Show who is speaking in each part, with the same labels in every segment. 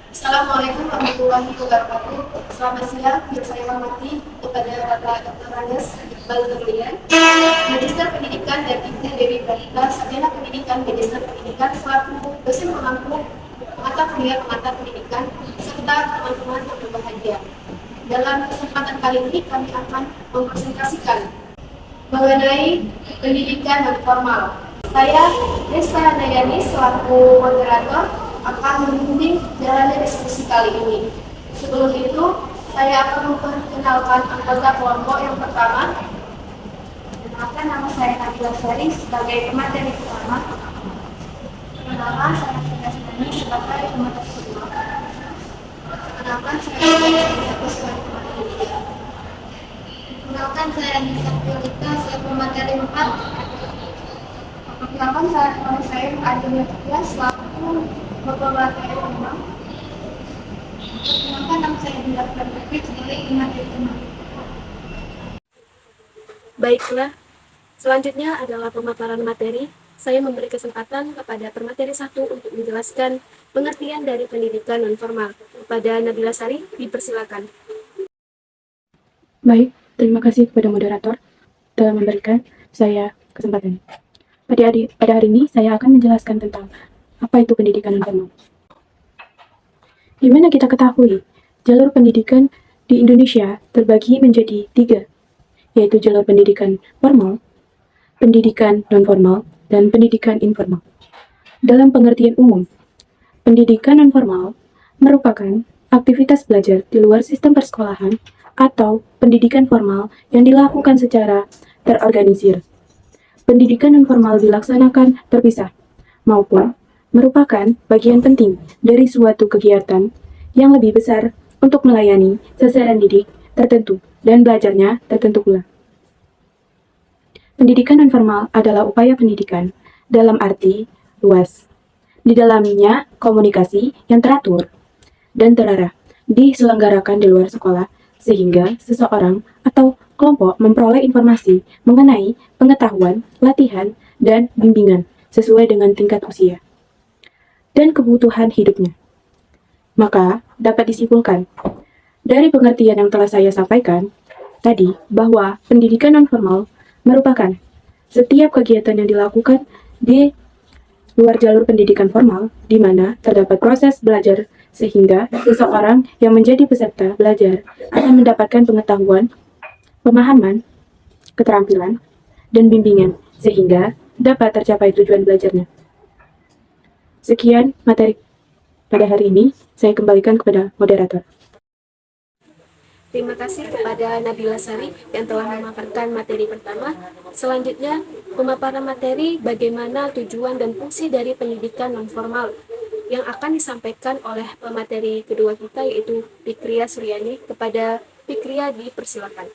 Speaker 1: Assalamualaikum warahmatullahi wabarakatuh. Selamat siang, yang saya hormati kepada Bapak Dr. Andes Iqbal Nurlian, Magister Pendidikan dan Ibu Dewi Pradipta, Sarjana Pendidikan Magister Pendidikan selaku dosen pemangku mata kuliah mata pendidikan serta teman-teman yang berbahagia. Dalam kesempatan kali ini kami akan mempresentasikan mengenai pendidikan non formal. Saya Desta Nayani selaku moderator akan membimbing jalannya diskusi kali ini. Sebelum itu, saya akan memperkenalkan anggota kelompok yang pertama. Perkenalkan, nama saya Nabila Sari sebagai pemateri pertama. Perkenalkan, saya Nabila Sari sebagai pemateri kedua. Perkenalkan, saya Nabila Sari sebagai pemateri ketiga. Perkenalkan, saya Nisa Fiolita sebagai pemateri 4. Perkenalkan, saya Adelia Tia selaku pemateri 5. Perkenalkan, nama saya Bila Pratwi sebagai pemateri 5.
Speaker 2: Baiklah, selanjutnya adalah pemaparan materi. Saya memberi kesempatan kepada pemateri 1 untuk menjelaskan pengertian dari pendidikan non-formal. Kepada Nabila Sari, dipersilakan.
Speaker 3: Baik, terima kasih kepada moderator telah memberikan saya kesempatan. Pada hari ini, saya akan menjelaskan tentang apa itu pendidikan non-formal. Di mana kita ketahui, jalur pendidikan di Indonesia terbagi menjadi 3, yaitu jalur pendidikan formal, pendidikan non-formal, dan pendidikan informal. Dalam pengertian umum, pendidikan non-formal merupakan aktivitas belajar di luar sistem persekolahan atau pendidikan formal yang dilakukan secara terorganisir. Pendidikan non-formal dilaksanakan terpisah, maupun merupakan bagian penting dari suatu kegiatan yang lebih besar untuk melayani sasaran didik tertentu dan belajarnya tertentu pula. Pendidikan non-formal adalah upaya pendidikan dalam arti luas. Di dalamnya komunikasi yang teratur dan terarah diselenggarakan di luar sekolah sehingga seseorang atau kelompok memperoleh informasi mengenai pengetahuan, latihan, dan bimbingan sesuai dengan tingkat usia dan kebutuhan hidupnya. Maka dapat disimpulkan dari pengertian yang telah saya sampaikan tadi bahwa pendidikan non-formal merupakan setiap kegiatan yang dilakukan di luar jalur pendidikan formal, di mana terdapat proses belajar sehingga seseorang yang menjadi peserta belajar akan mendapatkan pengetahuan, pemahaman, keterampilan, dan bimbingan sehingga dapat tercapai tujuan belajarnya. Sekian materi pada hari ini, saya kembalikan kepada moderator.
Speaker 2: Terima kasih kepada Nabila Sari yang telah memaparkan materi pertama. Selanjutnya, pemaparan materi bagaimana tujuan dan fungsi dari pendidikan non-formal yang akan disampaikan oleh pemateri kedua kita, yaitu Fikria Suryani. Kepada Fikria, dipersilakan.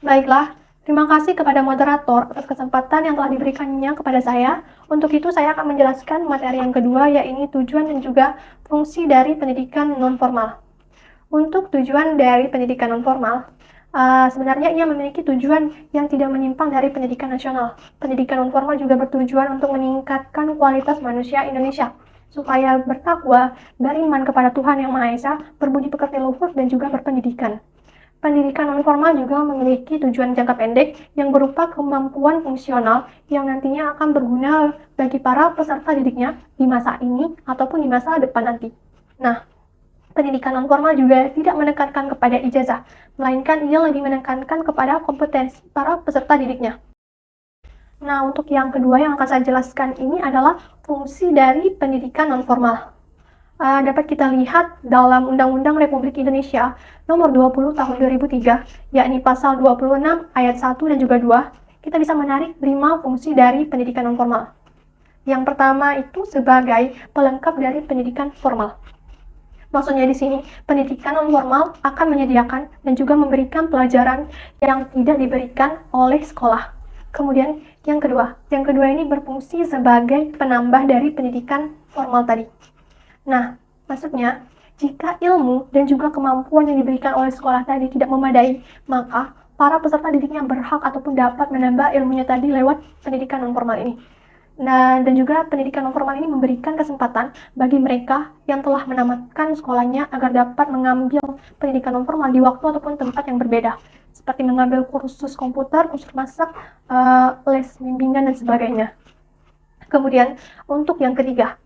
Speaker 4: Baiklah, terima kasih kepada moderator atas kesempatan yang telah diberikannya kepada saya. Untuk itu, saya akan menjelaskan materi yang kedua, yaitu tujuan dan juga fungsi dari pendidikan non-formal. Untuk tujuan dari pendidikan non-formal, sebenarnya ia memiliki tujuan yang tidak menyimpang dari pendidikan nasional. Pendidikan non-formal juga bertujuan untuk meningkatkan kualitas manusia Indonesia, supaya bertakwa, beriman kepada Tuhan Yang Maha Esa, berbudi pekerti luhur, dan juga berpendidikan. Pendidikan non-formal juga memiliki tujuan jangka pendek yang berupa kemampuan fungsional yang nantinya akan berguna bagi para peserta didiknya di masa ini ataupun di masa depan nanti. Nah, pendidikan non-formal juga tidak menekankan kepada ijazah, melainkan ia lebih menekankan kepada kompetensi para peserta didiknya. Nah, untuk yang kedua yang akan saya jelaskan ini adalah fungsi dari pendidikan non-formal. Dapat kita lihat dalam Undang-Undang Republik Indonesia Nomor 20 Tahun 2003, yakni Pasal 26 Ayat 1 dan juga 2, kita bisa menarik 5 fungsi dari pendidikan non-formal. Yang pertama itu sebagai pelengkap dari pendidikan formal. Maksudnya di sini, pendidikan non-formal akan menyediakan dan juga memberikan pelajaran yang tidak diberikan oleh sekolah. Kemudian yang kedua ini berfungsi sebagai penambah dari pendidikan formal tadi. Nah, maksudnya, jika ilmu dan juga kemampuan yang diberikan oleh sekolah tadi tidak memadai, maka para peserta didiknya berhak ataupun dapat menambah ilmunya tadi lewat pendidikan non-formal ini. Dan juga pendidikan non formal ini memberikan kesempatan bagi mereka yang telah menamatkan sekolahnya agar dapat mengambil pendidikan non formal di waktu ataupun tempat yang berbeda, seperti mengambil kursus komputer, kursus masak, les bimbingan dan sebagainya. Kemudian untuk yang ketiga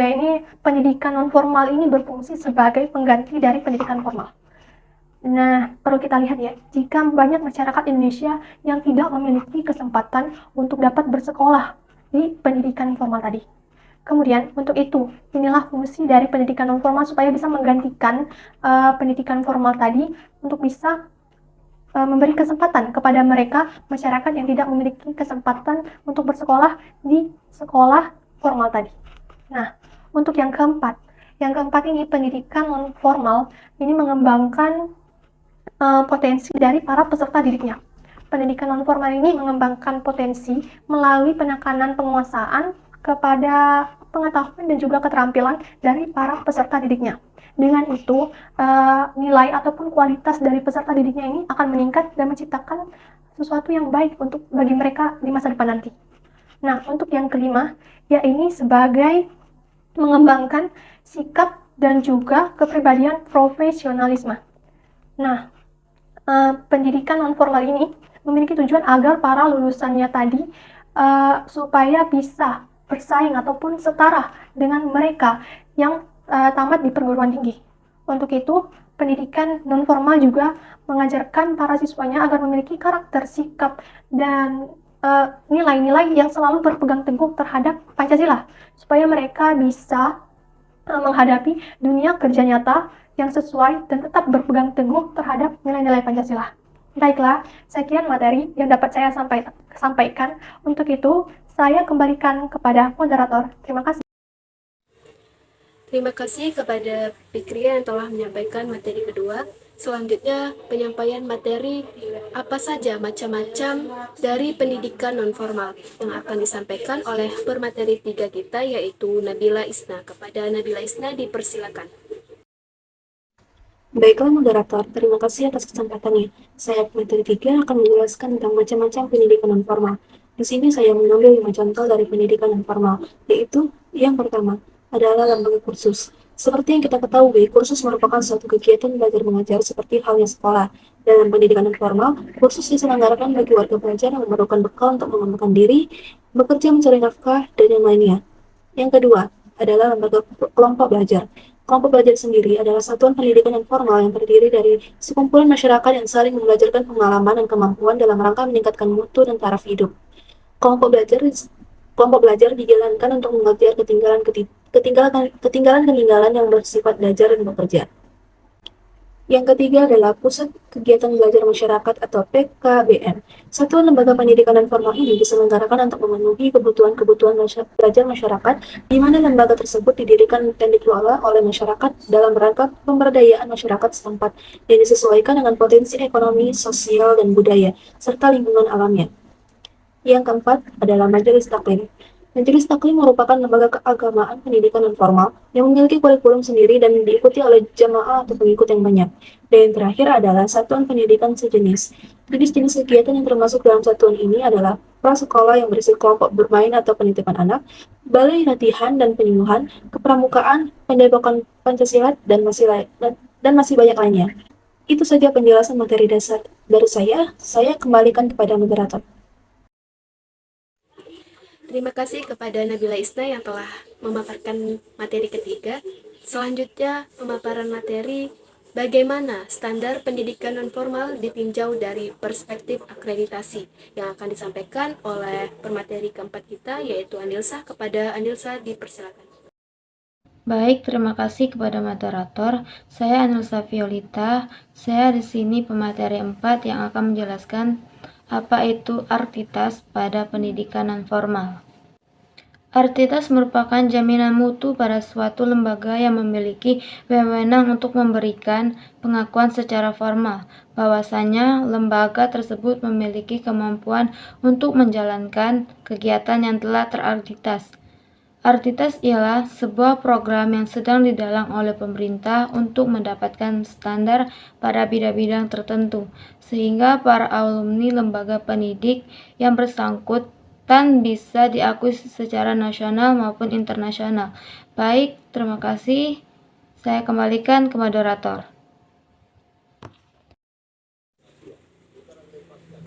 Speaker 4: ini pendidikan non formal ini berfungsi sebagai pengganti dari pendidikan formal. Nah, perlu kita lihat ya, jika banyak masyarakat Indonesia yang tidak memiliki kesempatan untuk dapat bersekolah di pendidikan formal tadi. Kemudian, untuk itu, inilah fungsi dari pendidikan non formal supaya bisa menggantikan pendidikan formal tadi untuk bisa memberi kesempatan kepada mereka, masyarakat yang tidak memiliki kesempatan untuk bersekolah di sekolah formal tadi. Nah, untuk yang keempat ini pendidikan non formal ini mengembangkan potensi dari para peserta didiknya. Pendidikan non formal ini mengembangkan potensi melalui penekanan penguasaan kepada pengetahuan dan juga keterampilan dari para peserta didiknya. Dengan itu, nilai ataupun kualitas dari peserta didiknya ini akan meningkat dan menciptakan sesuatu yang baik untuk bagi mereka di masa depan nanti. Nah, untuk yang kelima, yaitu sebagai mengembangkan sikap dan juga kepribadian profesionalisme. Nah, pendidikan non formal ini memiliki tujuan agar para lulusannya tadi supaya bisa bersaing ataupun setara dengan mereka yang tamat di perguruan tinggi. Untuk itu, pendidikan non formal juga mengajarkan para siswanya agar memiliki karakter, sikap, dan nilai-nilai yang selalu berpegang teguh terhadap Pancasila, supaya mereka bisa menghadapi dunia kerja nyata yang sesuai dan tetap berpegang teguh terhadap nilai-nilai Pancasila. Baiklah, sekian materi yang dapat saya sampaikan. Untuk itu, saya kembalikan kepada moderator. Terima kasih.
Speaker 2: Terima kasih kepada Fikria yang telah menyampaikan materi kedua. Selanjutnya, penyampaian materi apa saja macam-macam dari pendidikan non-formal yang akan disampaikan oleh pemateri 3 kita, yaitu Nabila Isna. Kepada Nabila Isna, dipersilakan.
Speaker 5: Baiklah moderator, terima kasih atas kesempatannya. Saya pemateri 3 akan menjelaskan tentang macam-macam pendidikan non-formal. Di sini saya mengambil 5 contoh dari pendidikan non-formal, yaitu yang pertama adalah lembaga kursus. Seperti yang kita ketahui, kursus merupakan suatu kegiatan belajar mengajar seperti halnya sekolah. Dalam pendidikan non-formal, kursus diselenggarakan bagi warga pelajar yang memerlukan bekal untuk mengembangkan diri, bekerja mencari nafkah, dan yang lainnya. Yang kedua adalah lembaga kelompok belajar. Kelompok belajar sendiri adalah satuan pendidikan yang formal yang terdiri dari sekumpulan masyarakat yang saling membelajarkan pengalaman dan kemampuan dalam rangka meningkatkan mutu dan taraf hidup. Kelompok belajar dijalankan untuk mengejar ketinggalan yang bersifat belajar dan bekerja. Yang ketiga adalah Pusat Kegiatan Belajar Masyarakat atau PKBM. Satuan lembaga pendidikan non formal ini diselenggarakan untuk memenuhi kebutuhan belajar masyarakat, di mana lembaga tersebut didirikan dan dikelola oleh masyarakat dalam rangka pemberdayaan masyarakat setempat yang disesuaikan dengan potensi ekonomi, sosial, dan budaya, serta lingkungan alamnya. Yang keempat adalah Majelis Taklim. Majelis Taklim merupakan lembaga keagamaan pendidikan non-formal yang memiliki kurikulum sendiri dan diikuti oleh jamaah atau pengikut yang banyak. Dan yang terakhir adalah satuan pendidikan sejenis. Jenis-jenis kegiatan yang termasuk dalam satuan ini adalah prasekolah yang berisi kelompok bermain atau penitipan anak, balai latihan dan penyuluhan, kepramukaan, pendepokan Pancasila, dan masih banyak lainnya. Itu saja penjelasan materi dasar dari saya kembalikan kepada moderator.
Speaker 2: Terima kasih kepada Nabila Isna yang telah memaparkan materi ketiga. Selanjutnya, pemaparan materi bagaimana standar pendidikan non-formal ditinjau dari perspektif akreditasi yang akan disampaikan oleh pemateri keempat kita, yaitu Anilsa. Kepada Anilsa, dipersilakan.
Speaker 6: Baik, terima kasih kepada moderator. Saya Anilsa Violita. Saya di sini pemateri 4 yang akan menjelaskan apa itu artitas pada pendidikan non-formal. Artitas merupakan jaminan mutu pada suatu lembaga yang memiliki wewenang untuk memberikan pengakuan secara formal bahwasanya lembaga tersebut memiliki kemampuan untuk menjalankan kegiatan yang telah terartitas. Artitas ialah sebuah program yang sedang didalang oleh pemerintah untuk mendapatkan standar pada bidang-bidang tertentu, sehingga para alumni lembaga pendidik yang bersangkut kesempatan bisa diakui secara nasional maupun internasional. Baik, terima kasih. Saya kembalikan ke moderator.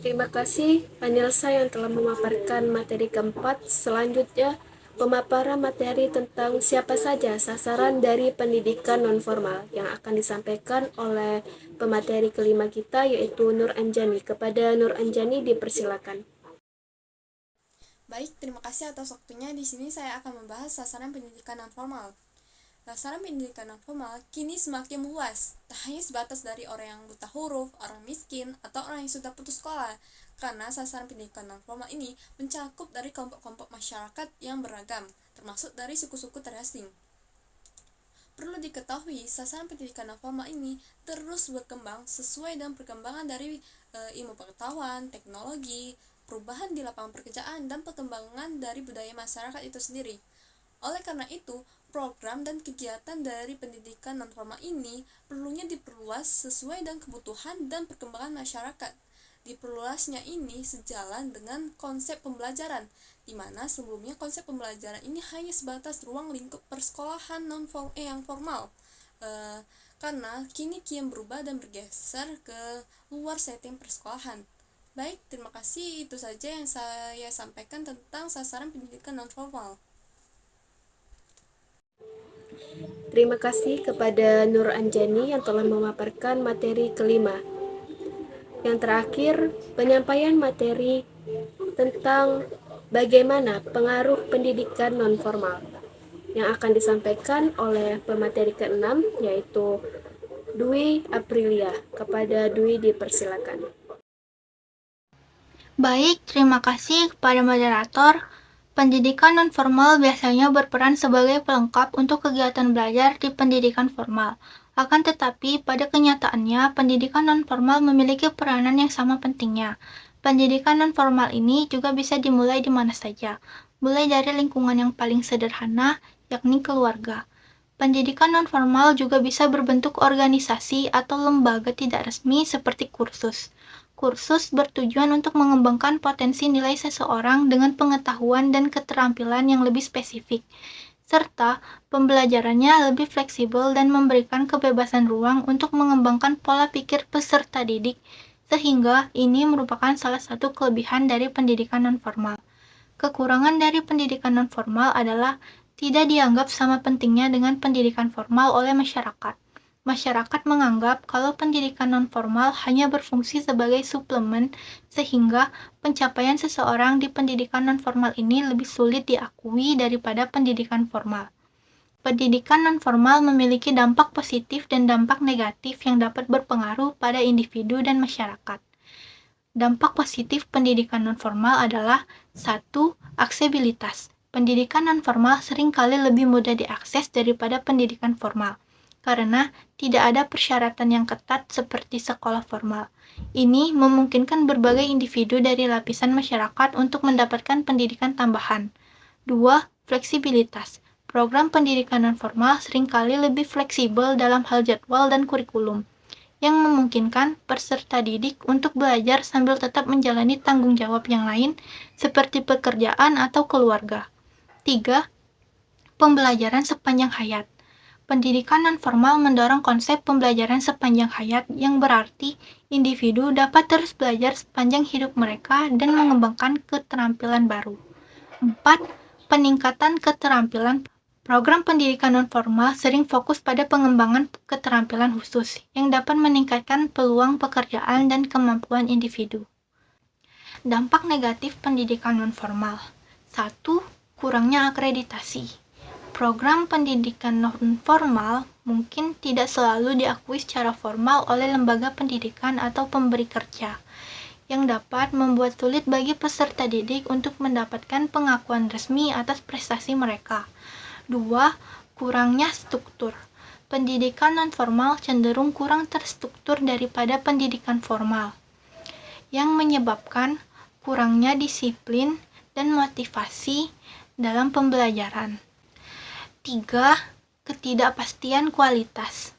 Speaker 2: Terima kasih Panelsa yang telah memaparkan materi keempat. Selanjutnya, pemaparan materi tentang siapa saja sasaran dari pendidikan nonformal yang akan disampaikan oleh pemateri kelima kita, yaitu Nur Anjani. Kepada Nur Anjani dipersilakan.
Speaker 7: Baik, terima kasih atas waktunya. Di sini saya akan membahas sasaran pendidikan nonformal. Sasaran pendidikan nonformal kini semakin luas, tak hanya sebatas dari orang yang buta huruf, orang miskin, atau orang yang sudah putus sekolah. Karena sasaran pendidikan nonformal ini mencakup dari kelompok-kelompok masyarakat yang beragam, termasuk dari suku-suku terasing. Perlu diketahui, sasaran pendidikan nonformal ini terus berkembang sesuai dengan perkembangan dari ilmu pengetahuan, teknologi, perubahan di lapangan pekerjaan, dan perkembangan dari budaya masyarakat itu sendiri. Oleh karena itu, program dan kegiatan dari pendidikan nonformal ini perlunya diperluas sesuai dengan kebutuhan dan perkembangan masyarakat. Diperluasnya ini sejalan dengan konsep pembelajaran, di mana sebelumnya konsep pembelajaran ini hanya sebatas ruang lingkup persekolahan yang formal. Karena kini kian berubah dan bergeser ke luar setting persekolahan. Baik, terima kasih. Itu saja yang saya sampaikan tentang sasaran pendidikan nonformal.
Speaker 2: Terima kasih kepada Nur Anjani yang telah memaparkan materi kelima. Yang terakhir, penyampaian materi tentang bagaimana pengaruh pendidikan nonformal yang akan disampaikan oleh pemateri keenam, yaitu Dwi Aprilia. Kepada Dwi dipersilakan.
Speaker 8: Baik, terima kasih kepada moderator. Pendidikan nonformal biasanya berperan sebagai pelengkap untuk kegiatan belajar di pendidikan formal. Akan tetapi, pada kenyataannya, pendidikan nonformal memiliki peranan yang sama pentingnya. Pendidikan nonformal ini juga bisa dimulai di mana saja, mulai dari lingkungan yang paling sederhana, yakni keluarga. Pendidikan nonformal juga bisa berbentuk organisasi atau lembaga tidak resmi seperti kursus. Kursus bertujuan untuk mengembangkan potensi nilai seseorang dengan pengetahuan dan keterampilan yang lebih spesifik, serta pembelajarannya lebih fleksibel dan memberikan kebebasan ruang untuk mengembangkan pola pikir peserta didik, sehingga ini merupakan salah satu kelebihan dari pendidikan nonformal. Kekurangan dari pendidikan nonformal adalah tidak dianggap sama pentingnya dengan pendidikan formal oleh masyarakat. Masyarakat menganggap kalau pendidikan nonformal hanya berfungsi sebagai suplemen, sehingga pencapaian seseorang di pendidikan nonformal ini lebih sulit diakui daripada pendidikan formal. Pendidikan nonformal memiliki dampak positif dan dampak negatif yang dapat berpengaruh pada individu dan masyarakat. Dampak positif pendidikan nonformal adalah 1. Aksesibilitas. Pendidikan nonformal seringkali lebih mudah diakses daripada pendidikan formal, karena tidak ada persyaratan yang ketat seperti sekolah formal. Ini memungkinkan berbagai individu dari lapisan masyarakat untuk mendapatkan pendidikan tambahan. 2. Fleksibilitas. Program pendidikan nonformal seringkali lebih fleksibel dalam hal jadwal dan kurikulum, yang memungkinkan peserta didik untuk belajar sambil tetap menjalani tanggung jawab yang lain seperti pekerjaan atau keluarga. 3. Pembelajaran sepanjang hayat. Pendidikan nonformal mendorong konsep pembelajaran sepanjang hayat yang berarti individu dapat terus belajar sepanjang hidup mereka dan mengembangkan keterampilan baru. 4. Peningkatan keterampilan. Program pendidikan nonformal sering fokus pada pengembangan keterampilan khusus yang dapat meningkatkan peluang pekerjaan dan kemampuan individu. Dampak negatif pendidikan nonformal. 1. Kurangnya akreditasi. Program pendidikan nonformal mungkin tidak selalu diakui secara formal oleh lembaga pendidikan atau pemberi kerja, yang dapat membuat sulit bagi peserta didik untuk mendapatkan pengakuan resmi atas prestasi mereka. 2. Kurangnya struktur. Pendidikan nonformal cenderung kurang terstruktur daripada pendidikan formal, yang menyebabkan kurangnya disiplin dan motivasi dalam pembelajaran. 3. Ketidakpastian kualitas.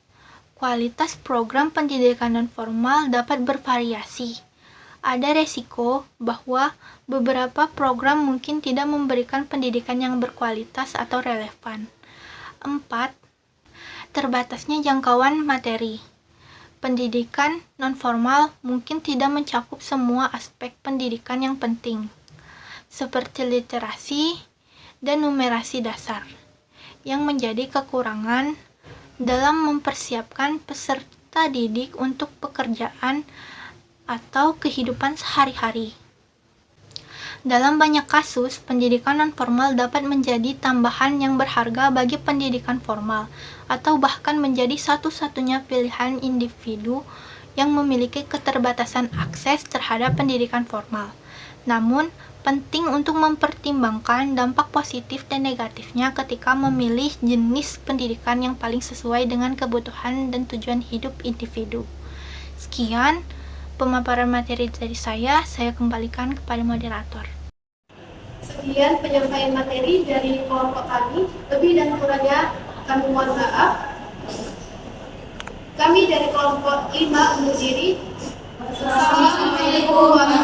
Speaker 8: Kualitas program pendidikan nonformal dapat bervariasi. ada resiko bahwa beberapa program mungkin tidak memberikan pendidikan yang berkualitas atau relevan. 4. Terbatasnya jangkauan materi. Pendidikan nonformal mungkin tidak mencakup semua aspek pendidikan yang penting, seperti literasi dan numerasi dasar, yang menjadi kekurangan dalam mempersiapkan peserta didik untuk pekerjaan atau kehidupan sehari-hari. Dalam banyak kasus, pendidikan nonformal dapat menjadi tambahan yang berharga bagi pendidikan formal, atau bahkan menjadi satu-satunya pilihan individu yang memiliki keterbatasan akses terhadap pendidikan formal. Namun, penting untuk mempertimbangkan dampak positif dan negatifnya ketika memilih jenis pendidikan yang paling sesuai dengan kebutuhan dan tujuan hidup individu. Sekian pemaparan materi dari saya kembalikan kepada moderator.
Speaker 1: Sekian penyampaian materi dari kelompok kami. Lebih dan kurangnya kami mohon maaf. Kami dari kelompok 5 undur diri. Assalamualaikum warahmatullahi wabarakatuh.